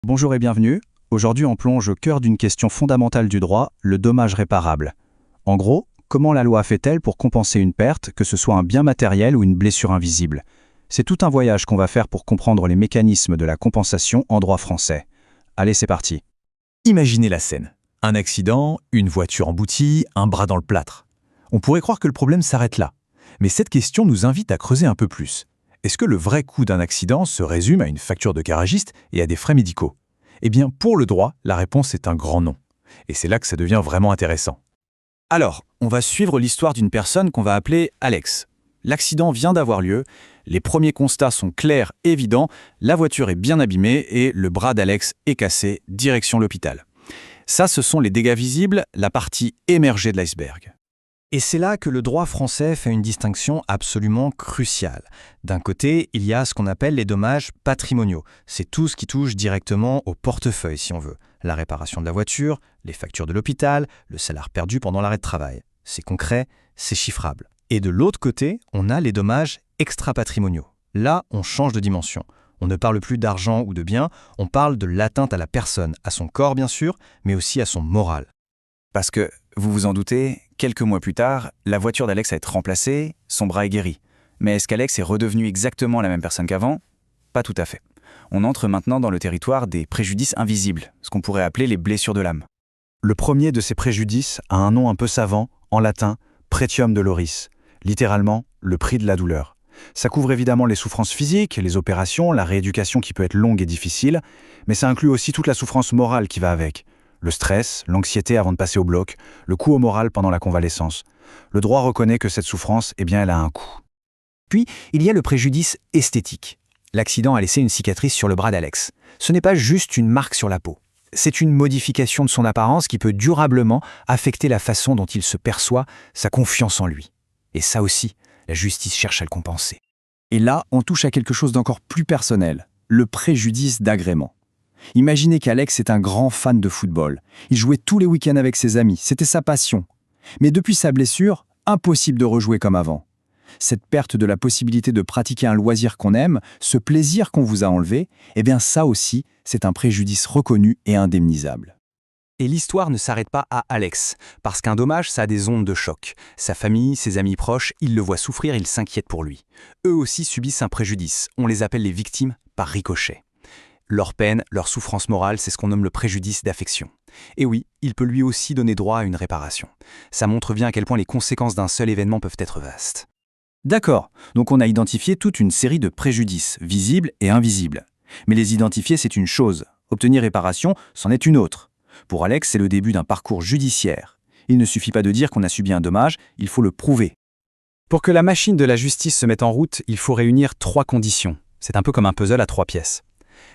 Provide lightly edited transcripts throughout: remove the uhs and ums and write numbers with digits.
Bonjour et bienvenue. Aujourd'hui, on plonge au cœur d'une question fondamentale du droit, le dommage réparable. En gros, comment la loi fait-elle pour compenser une perte, que ce soit un bien matériel ou une blessure invisible? C'est tout un voyage qu'on va faire pour comprendre les mécanismes de la compensation en droit français. Allez, c'est parti. Imaginez la scène. Un accident, une voiture emboutie, un bras dans le plâtre. On pourrait croire que le problème s'arrête là. Mais cette question nous invite à creuser un peu plus. Est-ce que le vrai coût d'un accident se résume à une facture de garagiste et à des frais médicaux? Eh bien, pour le droit, la réponse est un grand non. Et c'est là que ça devient vraiment intéressant. Alors, on va suivre l'histoire d'une personne qu'on va appeler Alex. L'accident vient d'avoir lieu, les premiers constats sont clairs, évidents, la voiture est bien abîmée et le bras d'Alex est cassé, direction l'hôpital. Ça, ce sont les dégâts visibles, la partie émergée de l'iceberg. Et c'est là que le droit français fait une distinction absolument cruciale. D'un côté, il y a ce qu'on appelle les dommages patrimoniaux. C'est tout ce qui touche directement au portefeuille, si on veut. La réparation de la voiture, les factures de l'hôpital, le salaire perdu pendant l'arrêt de travail. C'est concret, c'est chiffrable. Et de l'autre côté, on a les dommages extra-patrimoniaux. Là, on change de dimension. On ne parle plus d'argent ou de biens, on parle de l'atteinte à la personne, à son corps bien sûr, mais aussi à son moral. Parce que, vous vous en doutez, quelques mois plus tard, la voiture d'Alex va être remplacée, son bras est guéri. Mais est-ce qu'Alex est redevenu exactement la même personne qu'avant? Pas tout à fait. On entre maintenant dans le territoire des préjudices invisibles, ce qu'on pourrait appeler les blessures de l'âme. Le premier de ces préjudices a un nom un peu savant, en latin, pretium doloris, littéralement le prix de la douleur. Ça couvre évidemment les souffrances physiques, les opérations, la rééducation qui peut être longue et difficile, mais ça inclut aussi toute la souffrance morale qui va avec. Le stress, l'anxiété avant de passer au bloc, le coût au moral pendant la convalescence. Le droit reconnaît que cette souffrance, elle a un coût. Puis, il y a le préjudice esthétique. L'accident a laissé une cicatrice sur le bras d'Alex. Ce n'est pas juste une marque sur la peau. C'est une modification de son apparence qui peut durablement affecter la façon dont il se perçoit, sa confiance en lui. Et ça aussi, la justice cherche à le compenser. Et là, on touche à quelque chose d'encore plus personnel, le préjudice d'agrément. Imaginez qu'Alex est un grand fan de football. Il jouait tous les week-ends avec ses amis, c'était sa passion. Mais depuis sa blessure, impossible de rejouer comme avant. Cette perte de la possibilité de pratiquer un loisir qu'on aime, ce plaisir qu'on vous a enlevé, eh bien ça aussi, c'est un préjudice reconnu et indemnisable. Et l'histoire ne s'arrête pas à Alex, parce qu'un dommage, ça a des ondes de choc. Sa famille, ses amis proches, ils le voient souffrir, ils s'inquiètent pour lui. Eux aussi subissent un préjudice, on les appelle les victimes par ricochet. Leur peine, leur souffrance morale, c'est ce qu'on nomme le préjudice d'affection. Et oui, il peut lui aussi donner droit à une réparation. Ça montre bien à quel point les conséquences d'un seul événement peuvent être vastes. D'accord, donc on a identifié toute une série de préjudices, visibles et invisibles. Mais les identifier, c'est une chose. Obtenir réparation, c'en est une autre. Pour Alex, c'est le début d'un parcours judiciaire. Il ne suffit pas de dire qu'on a subi un dommage, il faut le prouver. Pour que la machine de la justice se mette en route, il faut réunir 3 conditions. C'est un peu comme un puzzle à 3 pièces.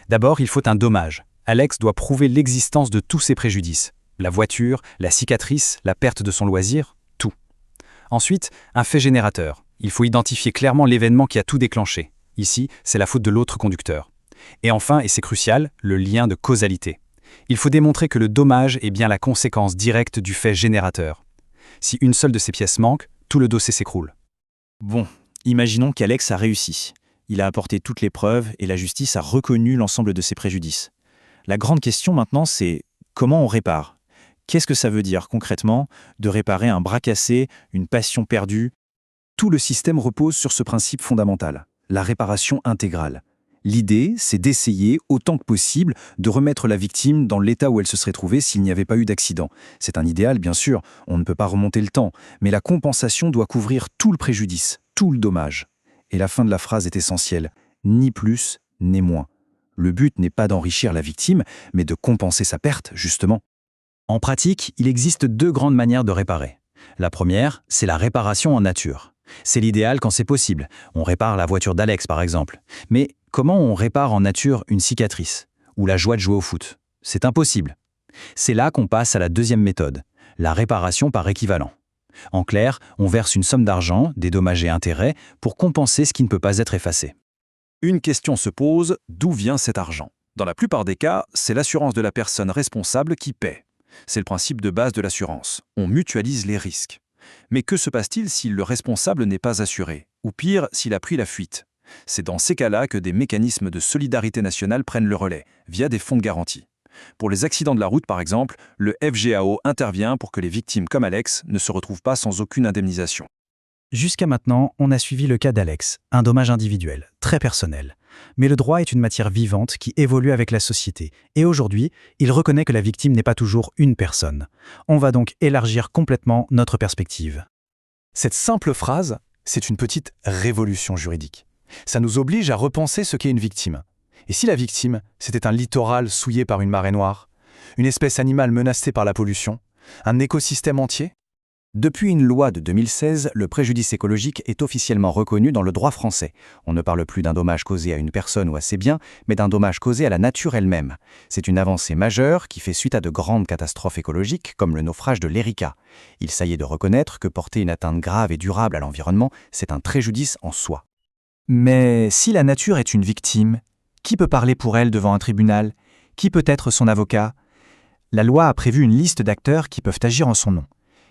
D'abord, il faut un dommage. Alex doit prouver l'existence de tous ses préjudices. La voiture, la cicatrice, la perte de son loisir, tout. Ensuite, un fait générateur. Il faut identifier clairement l'événement qui a tout déclenché. Ici, c'est la faute de l'autre conducteur. Et enfin, et c'est crucial, le lien de causalité. Il faut démontrer que le dommage est bien la conséquence directe du fait générateur. Si une seule de ces pièces manque, tout le dossier s'écroule. Bon, imaginons qu'Alex a réussi. Il a apporté toutes les preuves et la justice a reconnu l'ensemble de ses préjudices. La grande question maintenant, c'est comment on répare? Qu'est-ce que ça veut dire concrètement de réparer un bras cassé, une passion perdue? Tout le système repose sur ce principe fondamental, la réparation intégrale. L'idée, c'est d'essayer, autant que possible, de remettre la victime dans l'état où elle se serait trouvée s'il n'y avait pas eu d'accident. C'est un idéal, bien sûr, on ne peut pas remonter le temps, mais la compensation doit couvrir tout le préjudice, tout le dommage. Et la fin de la phrase est essentielle, ni plus, ni moins. Le but n'est pas d'enrichir la victime, mais de compenser sa perte, justement. En pratique, il existe 2 grandes manières de réparer. La première, c'est la réparation en nature. C'est l'idéal quand c'est possible. On répare la voiture d'Alex, par exemple. Mais comment on répare en nature une cicatrice ou la joie de jouer au foot? C'est impossible. C'est là qu'on passe à la deuxième méthode, la réparation par équivalent. En clair, on verse une somme d'argent, des dommages et intérêts, pour compenser ce qui ne peut pas être effacé. Une question se pose, d'où vient cet argent? Dans la plupart des cas, c'est l'assurance de la personne responsable qui paie. C'est le principe de base de l'assurance. On mutualise les risques. Mais que se passe-t-il si le responsable n'est pas assuré? Ou pire, s'il a pris la fuite? C'est dans ces cas-là que des mécanismes de solidarité nationale prennent le relais, via des fonds de garantie. Pour les accidents de la route, par exemple, le FGAO intervient pour que les victimes comme Alex ne se retrouvent pas sans aucune indemnisation. Jusqu'à maintenant, on a suivi le cas d'Alex, un dommage individuel, très personnel. Mais le droit est une matière vivante qui évolue avec la société. Et aujourd'hui, il reconnaît que la victime n'est pas toujours une personne. On va donc élargir complètement notre perspective. Cette simple phrase, c'est une petite révolution juridique. Ça nous oblige à repenser ce qu'est une victime. Et si la victime, c'était un littoral souillé par une marée noire, une espèce animale menacée par la pollution, un écosystème entier? Depuis une loi de 2016, le préjudice écologique est officiellement reconnu dans le droit français. On ne parle plus d'un dommage causé à une personne ou à ses biens, mais d'un dommage causé à la nature elle-même. C'est une avancée majeure qui fait suite à de grandes catastrophes écologiques comme le naufrage de l'Erika. Il s'agit de reconnaître que porter une atteinte grave et durable à l'environnement, c'est un préjudice en soi. Mais si la nature est une victime, qui peut parler pour elle devant un tribunal? Qui peut être son avocat? La loi a prévu une liste d'acteurs qui peuvent agir en son nom.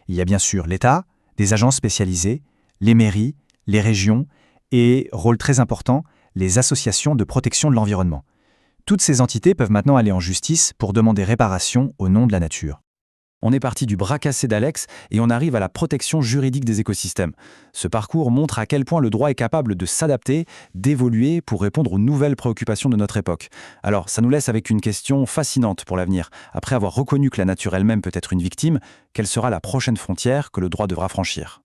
Il y a bien sûr l'État, des agences spécialisées, les mairies, les régions et, rôle très important, les associations de protection de l'environnement. Toutes ces entités peuvent maintenant aller en justice pour demander réparation au nom de la nature. On est parti du bras cassé d'Alex et on arrive à la protection juridique des écosystèmes. Ce parcours montre à quel point le droit est capable de s'adapter, d'évoluer pour répondre aux nouvelles préoccupations de notre époque. Alors, ça nous laisse avec une question fascinante pour l'avenir. Après avoir reconnu que la nature elle-même peut être une victime, quelle sera la prochaine frontière que le droit devra franchir ?